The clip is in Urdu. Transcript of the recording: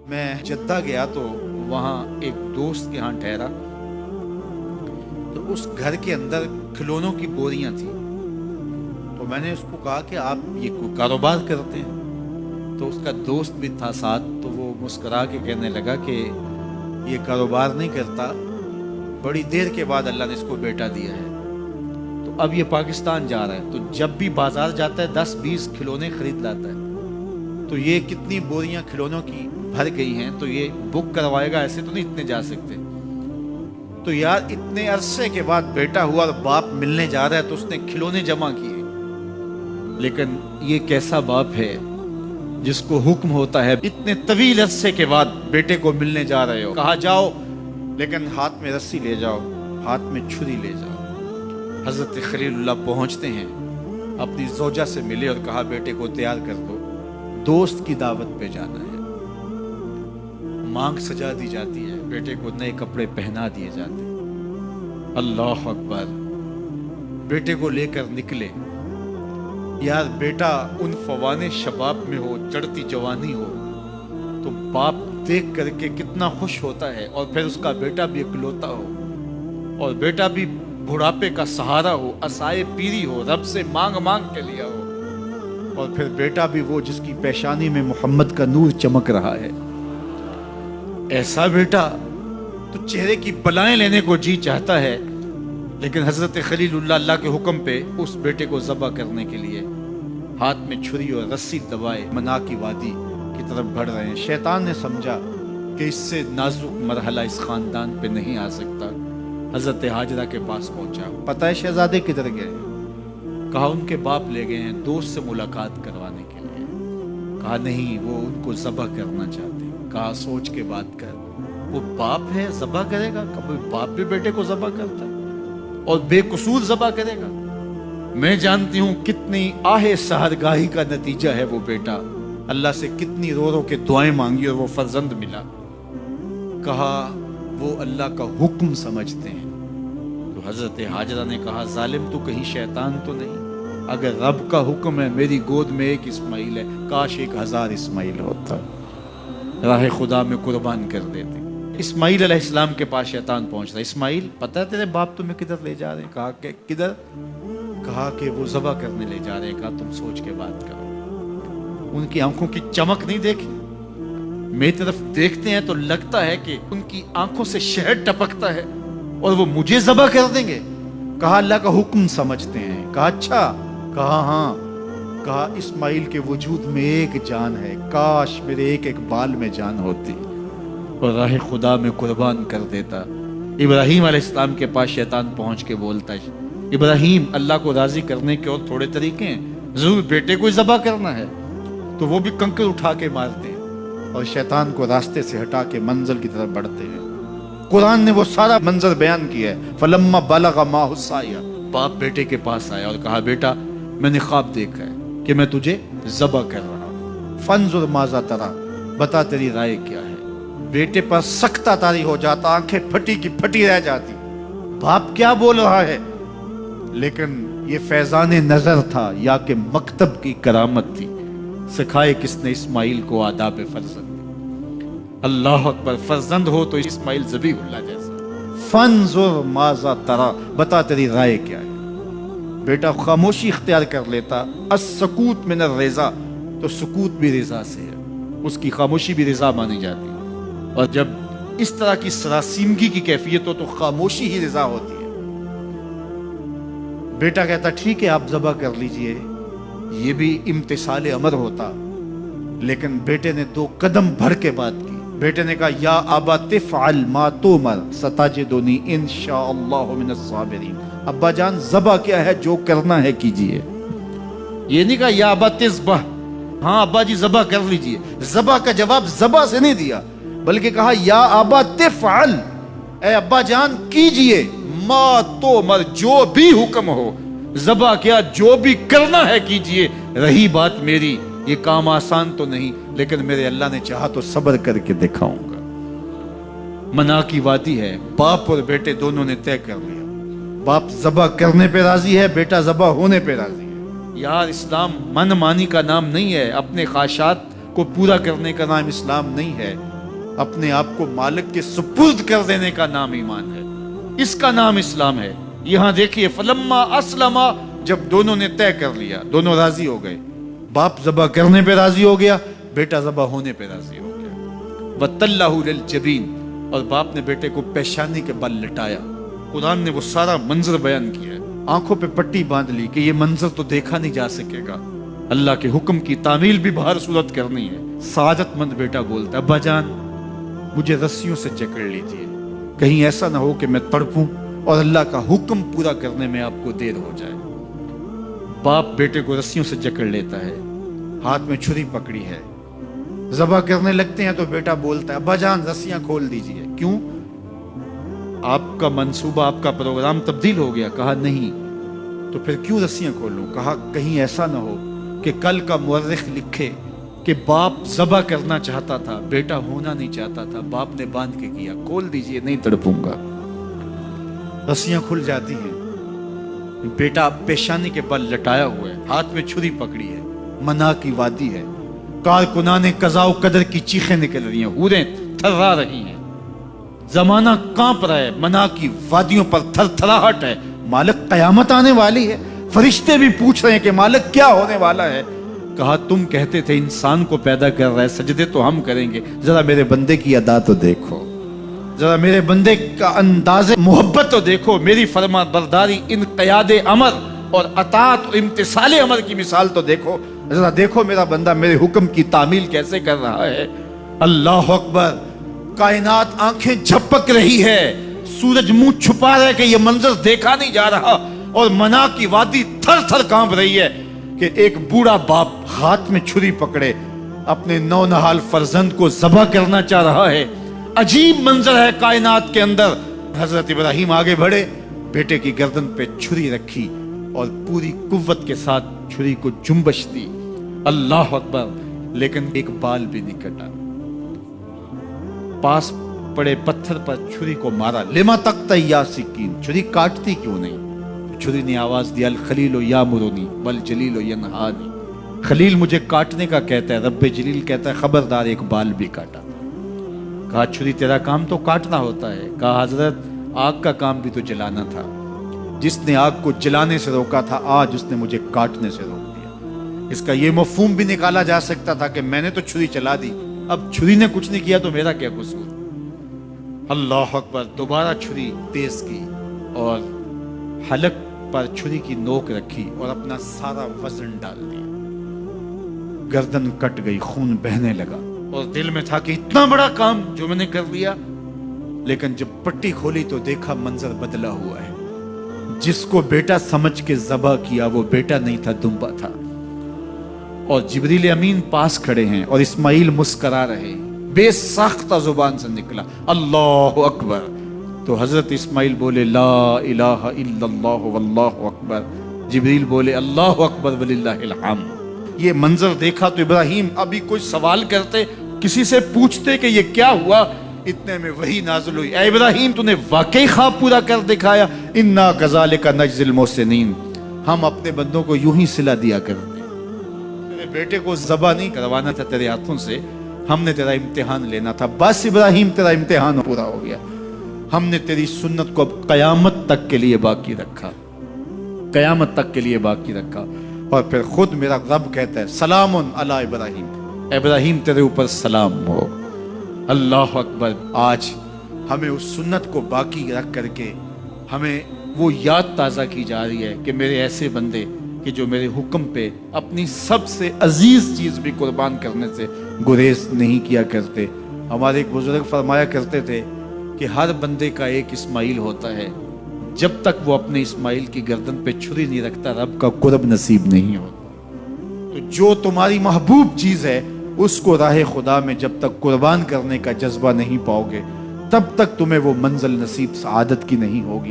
میں جدہ گیا تو وہاں ایک دوست کے ہاں ٹھہرا تو اس گھر کے اندر کھلونوں کی بوریاں تھیں. تو میں نے اس کو کہا کہ آپ یہ کوئی کاروبار کرتے ہیں؟ تو اس کا دوست بھی تھا ساتھ, تو وہ مسکرا کے کہنے لگا کہ یہ کاروبار نہیں کرتا, بڑی دیر کے بعد اللہ نے اس کو بیٹا دیا ہے, تو اب یہ پاکستان جا رہا ہے, تو جب بھی بازار جاتا ہے 10-20 کھلونے خرید لاتا ہے. تو یہ کتنی بوریاں کھلونوں کی بھر گئی ہیں, تو یہ بک کروائے گا, ایسے تو نہیں اتنے جا سکتے. تو یار اتنے عرصے کے بعد بیٹا ہوا اور باپ ملنے جا رہا ہے تو اس نے کھلونے جمع کیے. لیکن یہ کیسا باپ ہے جس کو حکم ہوتا ہے اتنے طویل عرصے کے بعد بیٹے کو ملنے جا رہے ہو, کہا جاؤ لیکن ہاتھ میں رسی لے جاؤ, ہاتھ میں چھری لے جاؤ. حضرت خلیل اللہ پہنچتے ہیں, اپنی زوجہ سے ملے اور کہا بیٹے کو تیار کر دو, دوست کی دعوت پہ جانا ہے. مانگ سجا دی جاتی ہے, بیٹے کو نئے کپڑے پہنا دیے جاتے ہیں. اللہ اکبر. بیٹے کو لے کر نکلے. یار بیٹا ان فوانے شباب میں ہو, چڑھتی جوانی ہو, تو باپ دیکھ کر کے کتنا خوش ہوتا ہے, اور پھر اس کا بیٹا بھی اکلوتا ہو, اور بیٹا بھی بڑھاپے کا سہارا ہو, عصائے پیری ہو, رب سے مانگ مانگ کے لیا ہو, اور پھر بیٹا بھی وہ جس کی پیشانی میں محمد کا نور چمک رہا ہے. ایسا بیٹا تو چہرے کی بلائیں لینے کو جی چاہتا ہے. لیکن حضرت خلیل اللہ کے حکم پہ اس بیٹے کو ذبح کرنے کے لیے ہاتھ میں چھری اور رسی دبائے منا کی وادی کی طرف بڑھ رہے ہیں. شیطان نے سمجھا کہ اس سے نازک مرحلہ اس خاندان پہ نہیں آ سکتا. حضرت حاجرہ کے پاس پہنچا. پتہ ہے شہزادے کدھر گئے؟ کہا ان کے باپ لے گئے ہیں دوست سے ملاقات کروانے کے لیے. کہا نہیں, وہ ان کو ذبح کرنا چاہتے ہیں. کہا سوچ کے بات کر, وہ باپ ہے ذبح کرے گا؟ کبھی باپ بھی بیٹے کو ذبح کرتا ہے اور بے قصور ذبح کرے گا؟ میں جانتی ہوں کتنی آہ سحرگاہی کا نتیجہ ہے وہ بیٹا. اللہ سے کتنی رو رو کے دعائیں مانگی اور وہ فرزند ملا. کہا وہ اللہ کا حکم سمجھتے ہیں. تو حضرت حاجرہ نے کہا ظالم تو کہیں شیطان تو نہیں؟ اگر رب کا حکم ہے, میری گود میں ایک اسماعیل ہے, کاش 1000 اسماعیل ہوتا, راہ خدا میں قربان کر دیتے. اسماعیل علیہ السلام کے پاس شیطان پہنچ رہا. اسماعیل پتہ ہے تیرے باپ تمہیں کدھر لے جا رہے ہیں؟ کہا کہ کدھر؟ کہا کہ وہ ذبح کرنے لے جا رہے ہیں. کہا تم سوچ کے بات کرو. ان کی آنکھوں کی چمک نہیں دیکھی؟ میری طرف دیکھتے ہیں تو لگتا ہے کہ ان کی آنکھوں سے شہد ٹپکتا ہے, اور وہ مجھے ذبح کر دیں گے. کہا اللہ کا حکم سمجھتے ہیں. کہا اچھا. کہا ہاں. کہا اسماعیل کے وجود میں ایک جان ہے, کاش میرے ایک ایک بال میں جان ہوتی اور راہ خدا میں قربان کر دیتا. ابراہیم علیہ السلام کے پاس شیطان پہنچ کے بولتا ہے ابراہیم اللہ کو راضی کرنے کے اور تھوڑے طریقے ہیں, ضرور بیٹے کو ذبح کرنا ہے. تو وہ بھی کنکر اٹھا کے مارتے ہیں اور شیطان کو راستے سے ہٹا کے منزل کی طرف بڑھتے ہیں. قرآن نے وہ سارا منظر بیان کیا ہے. فلما بلغ معہ السعی, باپ بیٹے کے پاس آیا اور کہا بیٹا میں نے خواب دیکھا ہے کہ میں تجھے ذبح کر رہا ہوں, فانظر ماذا تری, بتا تیری رائے کیا ہے. بیٹے پر سختہ طاری ہو جاتا, آنکھیں پھٹی کی پھٹی رہ جاتی. باپ کیا بول رہا ہے؟ لیکن یہ فیضان نظر تھا یا کہ مکتب کی کرامت تھی. سکھائے کس نے اسماعیل کو آداب فرزند. اللہ اکبر. فرزند ہو تو اسماعیل ذبیح اللہ جیسا. فانظر ماذا تری, بتا تیری رائے کیا ہے. بیٹا خاموشی اختیار کر لیتا. السکوت من الرضا, تو سکوت بھی رضا سے ہے, اس کی خاموشی بھی رضا مانی جاتی ہے. اور جب اس طرح کی سراسیمگی کی کیفیت ہو تو خاموشی ہی رضا ہوتی ہے. بیٹا کہتا ٹھیک ہے آپ ذبح کر لیجئے, یہ بھی امتثال امر ہوتا. لیکن بیٹے نے 2 قدم بڑھ کے بات کی. بیٹے نے کہا یا ابا تفعل ما تؤمر ستجدنی انشاءاللہ من الصابرین. ابا جان ذبح کیا ہے, جو کرنا ہے کیجئے. یہ نہیں کہا یا ابا تذبح, ہاں ابا جی ذبح کر لیجئے. ذبح کا جواب ذبح سے نہیں دیا, بلکہ کہا یا ابا تفعل, اے ابا جان کیجئے, ما تؤمر, جو بھی حکم ہو. ذبح کیا, جو بھی کرنا ہے کیجئے. رہی بات میری, یہ کام آسان تو نہیں, لیکن میرے اللہ نے چاہا تو صبر کر کے دکھاؤں گا. منا کی وادی ہے, باپ اور بیٹے دونوں نے طے کر لیا. باپ ذبح کرنے پہ راضی ہے, بیٹا ذبح ہونے پہ راضی ہے. یار اسلام من مانی کا نام نہیں ہے, اپنے خواہشات کو پورا کرنے کا نام اسلام نہیں ہے. اپنے آپ کو مالک کے سپرد کر دینے کا نام ایمان ہے، اس کا نام اسلام ہے۔ یہاں دیکھیے فلما اسلما، جب دونوں نے طے کر لیا، دونوں راضی ہو گئے، باپ ذبح کرنے پہ راضی ہو گیا، بیٹا ذبح ہونے پہ راضی ہو گیا۔ وَتَلَّهُ لِلْجَبِينِ، اور باپ نے بیٹے کو پیشانی کے بل لٹایا۔ قرآن نے وہ سارا منظر بیان کیا ہے، آنکھوں پہ پٹی باندھ لی کہ یہ منظر تو دیکھا نہیں جا سکے گا، اللہ کے حکم کی تعمیل بھی باہر صورت کرنی ہے۔ سعادت مند بیٹا بولتا ہے ابا جان مجھے رسیوں سے جکڑ لیجیے، کہیں ایسا نہ ہو کہ میں تڑپوں اور اللہ کا حکم پورا کرنے میں آپ کو دیر ہو جائے۔ باپ بیٹے کو رسیوں سے جکڑ لیتا ہے، ہاتھ میں چھری پکڑی ہے، ذبح کرنے لگتے ہیں تو بیٹا بولتا ہے ابا جان رسیاں کھول دیجیے۔ کیوں؟ آپ کا منصوبہ، آپ کا پروگرام تبدیل ہو گیا۔ کہا نہیں، تو پھر کیوں رسیاں کھولوں؟ کہا کہیں ایسا نہ ہو کہ کل کا مورخ لکھے کہ باپ ذبح کرنا چاہتا تھا، بیٹا ہونا نہیں چاہتا تھا، باپ نے باندھ کے کیا۔ کھول دیجیے، نہیں تڑپوں گا۔ رسیاں کھل جاتی ہیں، بیٹا پیشانی کے بل لٹایا ہوا ہے، ہاتھ میں چھری پکڑی ہے، منا کی وادی ہے، کارکنان قضاء و قدر کی چیخیں نکل رہی ہیں، حوریں تھرا رہی ہیں، زمانہ کانپ رہا ہے، منا کی وادیوں پر تھر تھراہٹ ہے، مالک قیامت آنے والی ہے۔ فرشتے بھی پوچھ رہے ہیں کہ مالک کیا ہونے والا ہے؟ کہا تم کہتے تھے انسان کو پیدا کر رہا ہے، سجدے تو ہم کریں گے، ذرا میرے بندے کی ادا تو دیکھو، ذرا میرے بندے کا انداز محبت تو دیکھو، میری فرما برداری، انقیاد امر اور اطاعت اور امتثال امر کی مثال تو دیکھو، ذرا دیکھو میرا بندہ میرے حکم کی تعمیل کیسے کر رہا ہے۔ اللہ اکبر، کائنات آنکھیں جھپک رہی ہے، سورج منہ چھپا رہا ہے کہ یہ منظر دیکھا نہیں جا رہا، اور منا کی وادی تھر تھر کانپ رہی ہے کہ ایک بوڑھا باپ ہاتھ میں چھری پکڑے اپنے نونہال فرزند کو ذبح کرنا چاہ رہا ہے۔ عجیب منظر ہے کائنات کے اندر۔ حضرت ابراہیم آگے بڑھے، بیٹے کی گردن پہ چھری رکھی اور پوری قوت کے ساتھ چھری کو جنبش دی۔ اللہ اکبر، لیکن ایک بال بھی نہیں کٹا۔ پاس پڑے پتھر پر چھری کو مارا، لما تقطع یا سکین، چھری کاٹتی کیوں نہیں؟ چھری نے آواز دیا الخلیل یامرنی والجلیل ینہانی، خلیل مجھے کاٹنے کا کہتا ہے، رب جلیل کہتا ہے خبردار ایک بال بھی کاٹا۔ کہا چھری تیرا کام تو کاٹنا ہوتا ہے۔ کہا حضرت آگ کا کام بھی تو جلانا تھا، جس نے آگ کو جلانے سے روکا تھا آج اس نے مجھے کاٹنے سے روک دیا۔ اس کا یہ مفہوم بھی نکالا جا سکتا تھا کہ میں نے تو چھری چلا دی، اب چھری نے کچھ نہیں کیا تو میرا کیا قصور۔ اللہ اکبر، دوبارہ چھری تیز کی اور حلق پر چھری کی نوک رکھی اور اپنا سارا وزن ڈال دیا۔ گردن کٹ گئی، خون بہنے لگا، اور دل میں تھا کہ اتنا بڑا کام جو میں نے کر لیا، لیکن جب پٹی کھولی تو دیکھا منظر بدلا ہوا ہے۔ جس کو بیٹا سمجھ کے ذبح کیا وہ بیٹا نہیں تھا، دمبا تھا، اور جبریل امین پاس کھڑے ہیں اور اسماعیل مسکرا رہے، بے ساختہ زبان سے نکلا اللہ اکبر، تو حضرت اسماعیل بولے لا الہ الا اللہ واللہ اکبر، جبریل بولے اللہ اکبر وللہ الحمد۔ یہ منظر دیکھا تو ابراہیم ابھی کچھ سوال کرتے، کسی سے پوچھتے کہ یہ کیا ہوا، اتنے میں وہی نازل ہوئی، اے ابراہیم تو نے واقعی خواب پورا کر دکھایا، انا کذالک نجزی المحسنین، ہم اپنے بندوں کو یوں ہی صلہ دیا کرتے ہیں۔ تیرے بیٹے کو ذبح نہیں کروانا تھا تیرے ہاتھوں سے، ہم نے تیرا امتحان لینا تھا، بس ابراہیم تیرا امتحان پورا ہو گیا، ہم نے تیری سنت کو اب قیامت تک کے لیے باقی رکھا، قیامت تک کے لیے باقی رکھا۔ اور پھر خود میرا رب کہتا ہے سلام علی ابراہیم، ابراہیم تیرے اوپر سلام ہو۔ اللہ اکبر، آج ہمیں اس سنت کو باقی رکھ کر کے ہمیں وہ یاد تازہ کی جا رہی ہے کہ میرے ایسے بندے کہ جو میرے حکم پہ اپنی سب سے عزیز چیز بھی قربان کرنے سے گریز نہیں کیا کرتے۔ ہمارے ایک بزرگ فرمایا کرتے تھے کہ ہر بندے کا ایک اسماعیل ہوتا ہے، جب تک وہ اپنے اسماعیل کی گردن پہ چھری نہیں رکھتا رب کا قرب نصیب نہیں ہوتا۔ تو جو تمہاری محبوب چیز ہے اس کو راہ خدا میں جب تک قربان کرنے کا جذبہ نہیں پاؤ گے تب تک تمہیں وہ منزل نصیب سعادت کی نہیں ہوگی۔